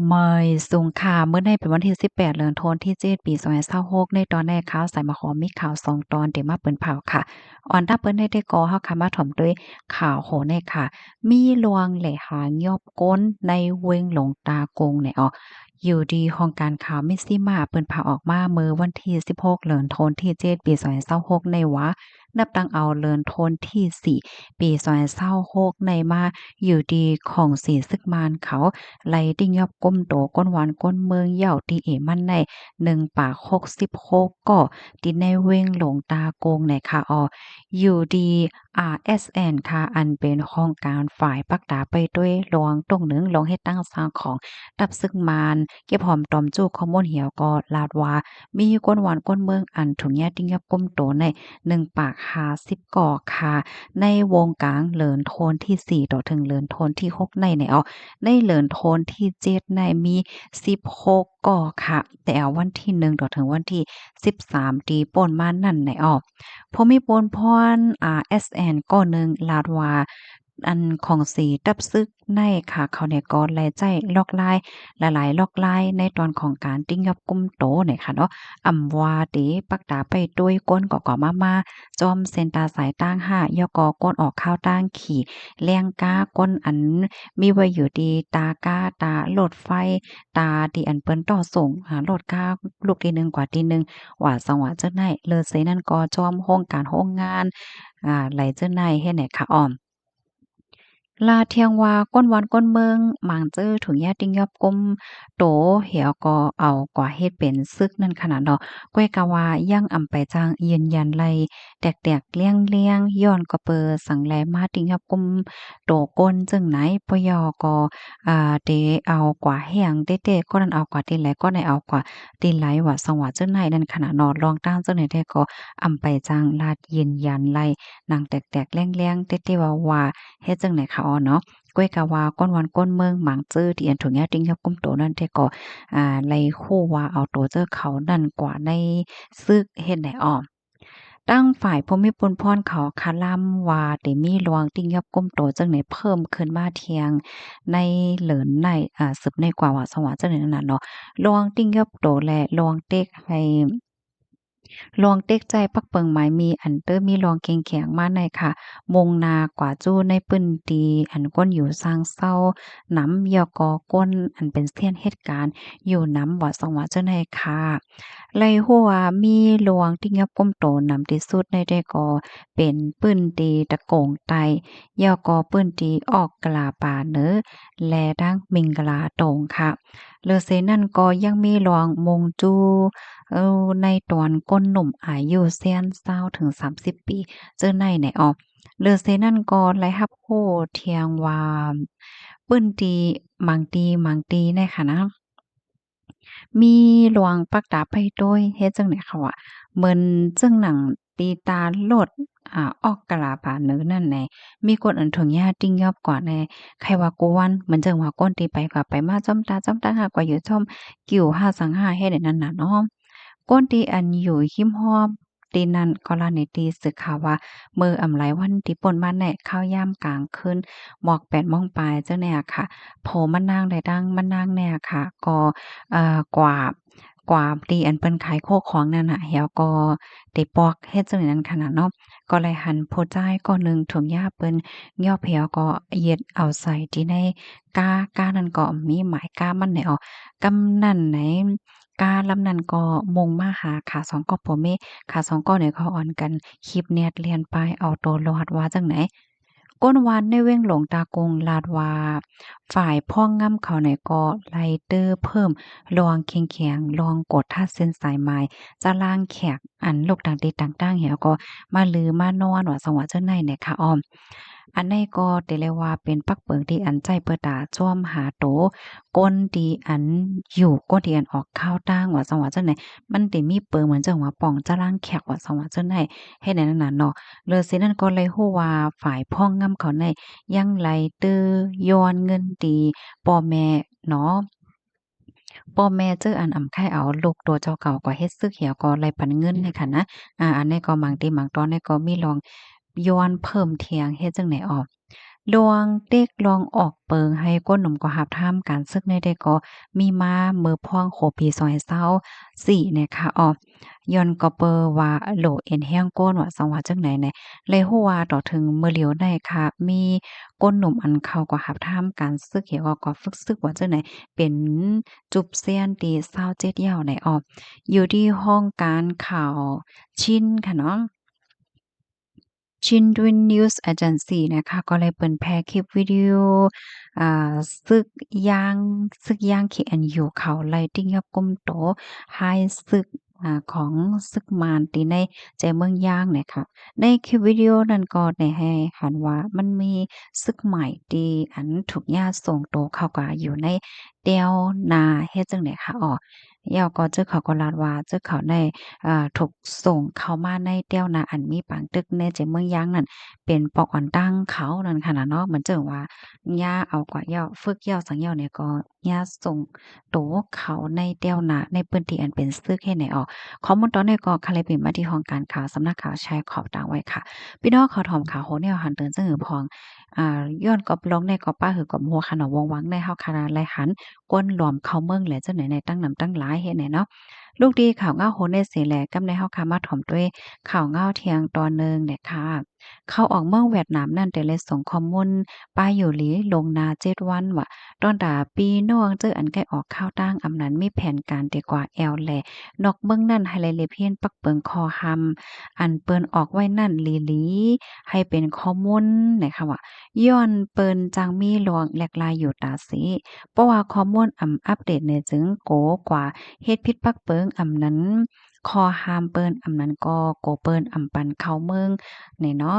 เมยสูงค่ะเมื่อในเป็นวันที่18เดือนธันวาคมที่7ปี2026ในตอนแรกข่าวสายมาขอมีข่าว2ตอนที่มาเปิ้นเผาค่ะออนถ้าเปิ้นได้ก่อเฮาค่ะมาถ่อมด้วยข่าวโหในค่ะมีลวงแหล่หายอบก้นในเวงหลงตากงเนี่ยอ้ออยู่ดีห้องการข่าวมิสซิมาเปิ้นพาออกมาเมื่อวันที่16เดือนธันวาคมที่7ปี2026ในว่านับตั้งเอาเดือนธันวาคมที่4ปี2026ในมาอยู่ดีของสีซึกมานเขา ไหลติ่งยอบก้มโตก้นหวานก้นเมืองเหย่าตีเอมันใน1ปาก66ก็ติในเว้งหลงตาโกงในค่ะอยู่ดี RSN ค่ะอันเป็นโครงการฝ่ายปักตาไปด้วยลวงตรงหนึ่งลงเฮ็ดตั้งสร้างของดับซึกมานเก็บหอมตอมจู้ข้อมูลเหี่ยวก็ลาดว่ามีก้นหวานก้นเมืองอันถุงยาติ่งยอบก้มโตใน1ปาก50ก่อค่ะในวงกลางเหลินโทนที่4ต่อถึงเหลินโทนที่6ในในเหลินโทนที่7ในมี16ก่อค่ะแต่เอาวันที่1ต่อถึงวันที่13ตีป่นมานั่นไหนพอมีปนพรSN ก้อหนึ่งลาดว่าอันของสีดับซึกในค่ะเขาเนี่ยก็แลใจลอกลายหลายๆลอกลายในตอนของการติ้งยอบกุมโตเนี่ยค่ะเนาะว่าเตปักตาไปด้วยก้นก่อมาจอมเซนตาสายตั้ง5ยกก้นออกข้าวตั้งขี่แรงก้าก้นอัน มีไว้อยู่ดีตากาตาโหลดไฟตาที่อันเปิ้นต่อส่งโหลดกาลูกที่1กว่าที่1ว่าสังว่าจังได๋เลอเซนั่นก็จอมโรงการโรงงานไหลเจ้าไหนเฮ็ดไหนคะอ้อม ลาเทียงว่าก้นวันก้นเมืองหมางเจอถุงยาติงยอบกมโตเหี่ยวก็เอากว่าเฮ็ดเป็นซึกนั่นขนาดเนาะก้วยกะว่ายังอำไปจางยืนยันไลแตกๆเลี่ยงๆย้อนก็เปอสังแลมาติงยอบกมโตก้นจึงไหนปยอก็เตเอากว่าแห้งเต้ๆก็นั่นเอากว่าตีไหลก็ได้เอากว่าตีไหลว่าสังว่าจังไหนนั่นขนาดเนาะลองตั้งจังไหนได้ก็อำไปจางลาดยืนยันไลนางแตกๆเลี่ยงๆเต้ๆว่า เฮ็ดจั่งใดคะอ๋อเนาะก้วยกะว่าก้อนวันก้นเมืองหมางจื้อที่อันถุงยาติ้งยับกุมโตนั่นแต่ก็ไลคู่ว่าเอาโตเจอเขานั่นกว่าในซึกเฮ็ดได้อ้อตั้งฝ่ายภูมิพลพรเขาคาล่ำว่าได้มีหลวงติ้งยับกุมโตจังได๋เพิ่มขึ้นมาเที่ยงในเหลินในสืบในกว่าว่าสว่าจังได๋นั่นน่ะเนาะหลวงติ้งยับโตและหลวงเต็กให้ ลองเต็กใจปักเปิงหมายมีอันเตอร์มีลองเก่งแข็งมาในค่ะมงนากว่าจู้ในปื้นตีอันก้นอยู่สร้างเศร้าน้ำยอกอก้นอันเป็นเสี้ยนเหตุการณ์อยู่น้ำบ่สงหวะเจ้าในค่ะไล่หัวมีหลวงที่ยับก้มโตนำที่สุดในได้ก็เป็นปื้นตีตะโกงไตยอกอปื้นตีออกกลาป่าเนอและดังมิงกลาตรงค่ะเลอเซนั่นก็ยังมีหลวงมงจูในตอนก้นหนุ่มอายุเซียน20ถึง30ปีเจอในไหนออกเลือเซนั่นก็ไลรับโ้เทียงว่าปื้นตีมังตีในค่ะนะมีหลวงปักตาไปโดยเฮ็ดจังได๋เขาอะเหมือนจังหนังตีตาโลดออกกะลาบาเนือนั่นแหน่มีคนอันถึงญาติ้งยอบกว่าแน่ใครว่ากูวันเหมือนจังว่าก้นตีไปกว่าไปมาจ้อมตาหากว่าอยู่ท่อมกิ่ว5สัง5เฮ็ดได้นั่นน่ะเนาะ ก้นที่อันอยู่หิมห้อมตีนั้นกรณีตีสึกข่าวว่ามืออำไลวันที่ป่นมาแน่ข้าวยามกลางคืนหมอก8โมงปลายเจ้าเนี่ยค่ะโผมานั่งได้ดังมานั่งเนี่ยค่ะก็กว่าตีอันเปิ้นขายโคของนั่นน่ะแล้วก็ได้ปอกเฮ็ดจังนั้นขนาดเนาะก็เลยหันโพดจ่ายก้อนหนึ่งถุงยาเปิ้นย่อเพียวก็เย็ดเอาใส่ที่ในกานั้นก็มีหมายกามันไหนกำนั้นไหน กาลำนั้นก็มงมาหาขาสองก็ผัวเมขาสองก็เนี่ยเขาอ่อนกันคลิปเนียดเลียนไปเอาตัวรอดว่าจังไหนก้นวานในเว้งหลงตากงลาดว่าฝ่ายพ่องง่ำเขาเนี่ยก็ไลเตอร์เพิ่มลองเคียงๆลองกดท่าเส้นสายไม้จะล่างแขกอันลูกต่างตีต่างๆเหี่ยวก็มาลือมานอนว่าสงว่าเจ้าในเนี่ยค่ะอ้อมอันนี้ก็ได้เลยว่าเป็นปักเปิงที่อันใจเปิดตาจ้อมหาโต ก้นดีอันอยู่ก้นที่อันออกข้าวตั้งว่าจังหวะจังไหนมันติมีเปิงเหมือนจังหวะป่องจะล่างแขกว่าจังหวะจังไหนเฮ็ดให้นั่นน่ะเนาะเลยสินั่นก็เลยฮู้ว่าฝ่ายพ่องงำเขาในยังไหลตื้อย้อนเงินดีพ่อแม่เนาะพ่อแม่เจออันอำไข่เอาลูกตัวเจ้าเก่าก็เฮ็ดซึกเหี่ยวก็ไล่ปันเงินให้ค่ะนะอันนี้ก็บางทีบางตอนนี้ก็มีลองย้อนเพิ่มเทียงเฮ็ดจังไหนออก ลวงเต็กลองออกเปิงให้ก้นหนุ่มก็หับท่ามการซึกในได้ก็มีมามือพ่วงโคปี2024นะคะย้อนก็เปอว่าโหลเอ็นแห้งก้นว่าสังว่าจังไหนแหน่เลยฮู้ว่าต่อถึงมื้อเหลียวได้ค่ะมีก้นหนุ่มอันเขาก็หับท่ามการซึกเหี่ยวก็ฝึกซึกว่าจังไหนเป็นจุบเซียนตี27ยาวไหนอยู่ที่ห้องการข่าวชินค่ะเนาะ Chindwin News Agency นะคะก็เลยเปิ่นแพร่คลิปวิดีโออ่าศึกย่าง KNU เขาไล่ติ้งยับก้มโตให้ศึกของศึกมารตีในใจเมืองย่างเนี่ยค่ะในคลิปวิดีโอนั้นก็ได้ให้หันว่ามันมีศึกใหม่ที่อันถูกญาติส่งโตวเขาก็อยู่ในแต้วนาเฮ็ดจั่งใดคะยาวก็เจ้าเขาก็ลาดว่าเจ้าเขาได้ถูกส่งเข้ามาในแต้วนาอันมีปางตึกในใจเมืองยางนั่นเป็นปอกอ่อนตั้งเขานั่นค่ะนะเนาะเหมือนเจิ่งว่าย่าเอากว่าย่อฝึกย่อสังย่อเนี่ยก็ย่าส่งโตเขาในแต้วนาในพื้นที่อันเป็นซึกเฮ็ดให้ข้อมูลตอนนี้ก็ค่ะเลยเป็นมาที่ห้องการข่าวสำนักข่าวแชร์ขอบดังไว้ค่ะพี่น้องเขาถ่อมข่าวโหแนวหันเตือนจังหือพองย้อนก็ลองในก็ป้าหือกับหัวขนมวงวังในเฮาคณะไลหันก้นหลอมเข้าเมืองแหละจังไหนในตั้งนำตั้งหลายเฮ็ดให้เนาะลูกดีข่าวเงาโหนเสแหลกำในเฮาค่ะมาถ่อมด้วยข่าวเงาเที่ยงตอนหนึ่งเนี่ยค่ะเขาออกเมืองเวียดนามนั่นแต่เลยส่งข้อมูลป้าอยู่หลีลงนา7วันว่าตอนตาปีน้องเจออันใกล้ออกข้าวตั้งอำนั้นมีแผนการดีกว่าแอวแลนอกเมืองนั่นให้เลยเลเพียนปักเปิงคอหำอันเปิ้นออกไว้นั่นหลีๆให้เป็นข้อมูลนะคะว่าย้อนเปิ้นจังมีหลวงแหลกลายอยู่ตาสิเพราะว่าข้อมูลอัปเดตเนี่ยจึงโกกว่าเฮ็ดผิดปักเปิงนั้นคอหามเปิ้นนั้นก็โกเปิ้นปันเข้าเมืองนี่เนาะ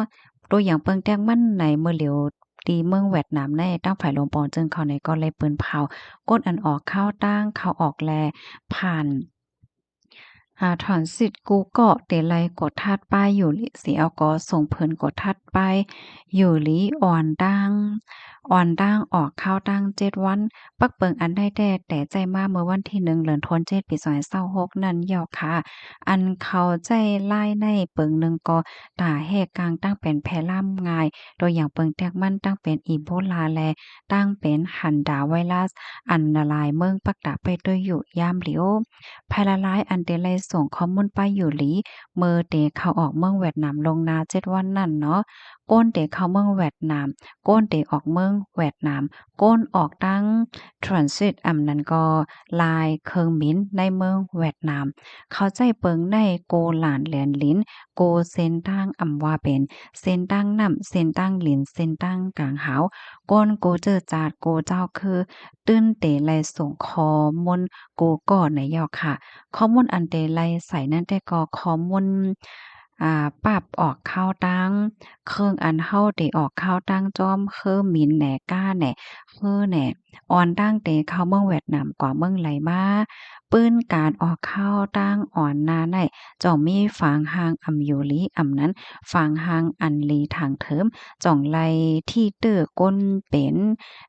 ตัวอย่างเปิงแต้งมันในเมื่อเหลียวตีเมืองเวียดนามในตั้งฝ่ายลมปอนจึงเขาในก็เลยเปิ้นเผาก้นอันออกข้าวตั้งข้าวออกแลผ่าน ถอนสิทธิ์กูเกาะเตไลกดทัดป้ายอยู่หลิสิเอาก็ส่งเพิ่นกดทัดป้ายอยู่หลีอ่อนดังออกข้าวตั้ง7วันปักเปิงอันได้แต่ใจมาเมื่อวันที่1เดือนธันวาคมปี2026นั้นยาวค่ะอันเขาใจไล่ในเปิงหนึ่งก็ตาแหกกลางตั้งเป็นแพร่ำง่ายตัวอย่างเปิงแตกมันตั้งเป็นอีโบลาแลตั้งเป็นหันดาไวรัสอันละลายเมืองปักตาไปด้วยอยู่ยามเหลียวภายละลายอันเดลัยส่งข้อมูลไปอยู่หลีเมื่อเตเข้าออกเมืองเวียดนามลงนา7วันนั่นเนาะก้นเตเข้าเมืองเวียดนามก้นเตออกเมืองเวียดนามก้นออกตั้งทรานสิตนั้นก็ลายเคิงมินในเมืองเวียดนามเขาใจเปิงในโกหลานแหลนลิ้นโกเส้นตั้งว่าเป็นเส้นตั้งน้ำเส้นตั้งลิ้นเส้นตั้งกลางหาวก้นโกเจอจาดโกเจ้าคือตื้นเตไลส่งข้อมูลกูก่อนในยอค่ะข้อมูลอันเตไลใส่นั่นแต่ก็ข้อมูลปรับออกข้าวตังเครื่องอันเฮาเตออกข้าวตังจอมคือหมินแหน่ก้าแหน่คือแหน่อ่อนตั้งเตเข้าเมืองเวียดนามกว่าเมืองไหลมาปื้นการออกข้าวตั้งอ่อนนาได้จ่องมีฝางหางอยู่ลีนั้นฝางหางอันลีทางเถิมจ่องไลที่เตื้อก้นเป็น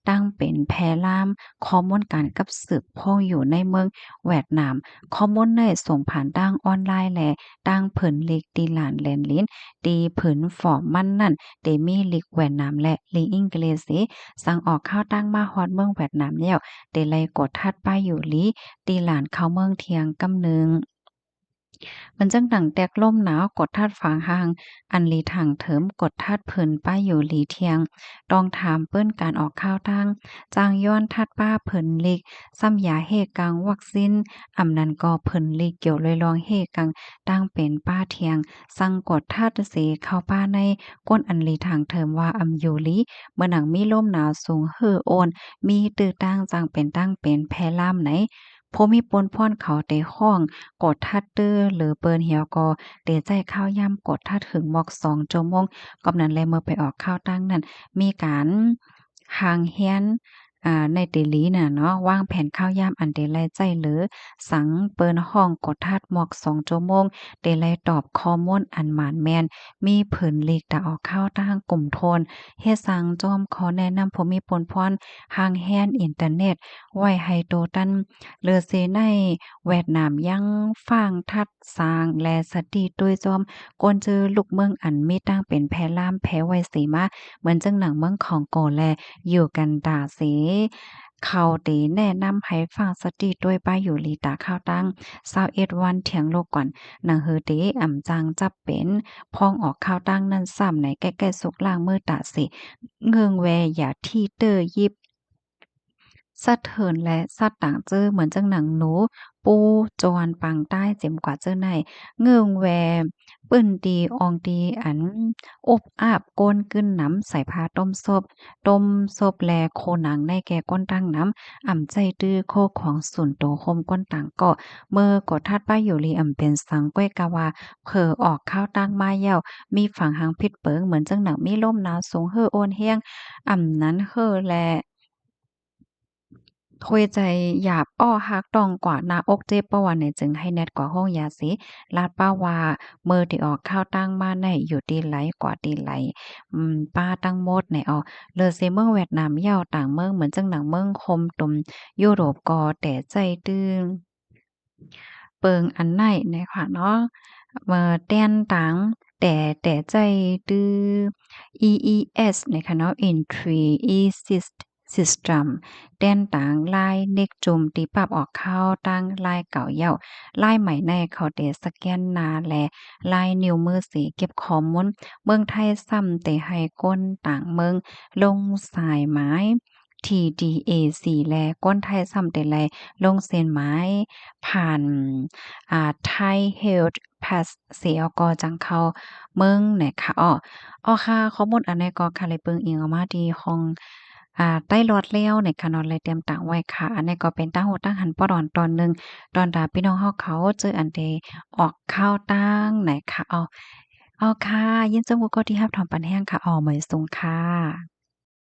ตั้งเป็นแพร่ามข้อมูลการกับสืบพ่องอยู่ในเมืองเวียดนามข้อมูลในส่งผ่านดังออนไลน์แลดังเผินลีกตีหลานแลนลิ้นตีผืนฟอร์มมันนั่นเตมีลีกเวียดนามและลีกอังกฤษสิสั่งออกข้าวตั้งมาฮอดเมืองเวียดนามแล้วเตไลกดทัดป้ายอยู่ลีตีหลานเข้าเมืองเทียงกำนึงมันจังดังแตกล่มหนาวกดทัดฝางหางอันลีทางเถิมกดทัดเพิ่นป้ายอยู่หลีเทียงต้องถามเปิ้นการออกข้าวตั้งจางย้อนทัดป้าเพิ่นลิกซ้ำยาเฮกังวัคซีนนั้นก็เพิ่นลิกเกี่ยวเลยลองเฮกังตั้งเป็นป้าเทียงสั่งกดทัดเสเข้าป้าในก้นอันลีทางเถิมว่าอยู่ลีเมื่อหนังมีลมหนาวสูงเฮ่อโอนมีตื้อตั้งจังเป็นตั้งเป็นแพร่ามไหนผู้มีปนพ่อนเขาได้ห้องกดทัดตื้อหรือเปิ้นเหี่ยวก็เตใจข้าวย่ำกดทัดถึงหมอก2ชั่วโมงกำนั้นแลเมื่อไปออกข้าวตั้งนั้นมีการห่างเฮียน ในเตลีน่ะเนาะวางแผนข้าวยามอันเดลัยใจหรือสังเปิ้นห้องกดทัดหมอก2ชั่วโมงเดลัยตอบข้อมูลอันหมานแม่นมีเผินหลีกตะออกข้าวทางกลุ่มโทนเฮ็ดสังจอมขอแนะนำผู้มีปนพรทางแฮนอินเทอร์เน็ตไว้ให้โตตันเลอเซในเวียดนามยังฟังทัดสร้างและสติด้วยจอมกวนเจอลูกเมืองอันมีตั้งเป็นแพล่ามแพ้ไว้สีมาเหมือนจังหนังเมืองของโกแลอยู่กันดาเส เขาตีแนะนำให้ฟังสติด้วยป้ายอยู่ลีตาข้าวตั้ง21วันเถียงโลกก่อนหนังเฮอตีอ่ำจังจับเป็นพองออกข้าวตั้งนั่นซ้ำในใกล้ๆสุกล่างมือตาสิเงืองแวอย่าที่เตอร์ยิบ สะเถินและสัตว์ต่างเจ้อเหมือนจังหนังหนูปูจวนปังใต้เจ็มกว่าเจ้อในเงื่องแวเปิ้นดีอองดีอันอบอาบก้นกึ้นน้ำใส่ผ้าต้มซบแลโคหนังในแก่ก้นตั้งน้ำอ่ำใจตื้อโคของส่วนโตคมก้นต่างก็เมื่อกดทัดป้ายอยู่ลีอ่ำเป็นสังก้วยกะว่าเผอออกข้าวตั้งมาเย้ามีฝั่งหางพิษเปิงเหมือนจังหนังมีลมหนาวสูงเฮ้อโอนเฮียงอ่ำนั้นเฮ้อแล คุยใจหยาบอ้อฮักต้องกว่าหน้าอกเจ็บประวันเนี่ยจึงให้แนดกว่าห้องยาสิลาดป้าว่าเมื่อที่ออกข้าวตั้งมาในอยู่ตีไหลกว่าตีไหลป้าตั้งหมดในออเลอซิเมืองเวียดนามยาวต่างเมืองเหมือนจังหนังเมืองคมตุมยุโรปก็แต่ใจตื้อ เปิงอันไหนนะคะเนาะแต้นตังแต่ใจดื้อ EES นะคะเนาะ Entry Assist System แต้นตังลายเน็กจุ่มตีปรับออกเข้าตั้งลายเก่าเย้าลายใหม่ในเขาเตสแกนหน้าและลายนิ้วมือสีเก็บข้อมูลเมืองไทยซ้ำแต่ให้ก้นต่างเมืองลงสายไม้ TDAC และก้นไทยซ้ำแต่แลลงเส้นไม้ ผ่านThai Health Pass เสียก็จังเข้าเมืองไหนคะค่ะข้อมูลอันนี้ก็ค่ะเลยเบิ่งอิงออกมาที่ของใต้รอดแล้วในคะเนาะเลยเตรียมตั้งไว้ค่ะอันนี้ก็เป็นตั้งหูตั้งหันปอดอนตอนหนึ่งตอนตาพี่น้องเฮาเขาเจออันใดออกข้าวตั้งไหนคะค่ะยินจมูกก็ที่รับถอนปันแห้งค่ะเหมยสูงค่ะ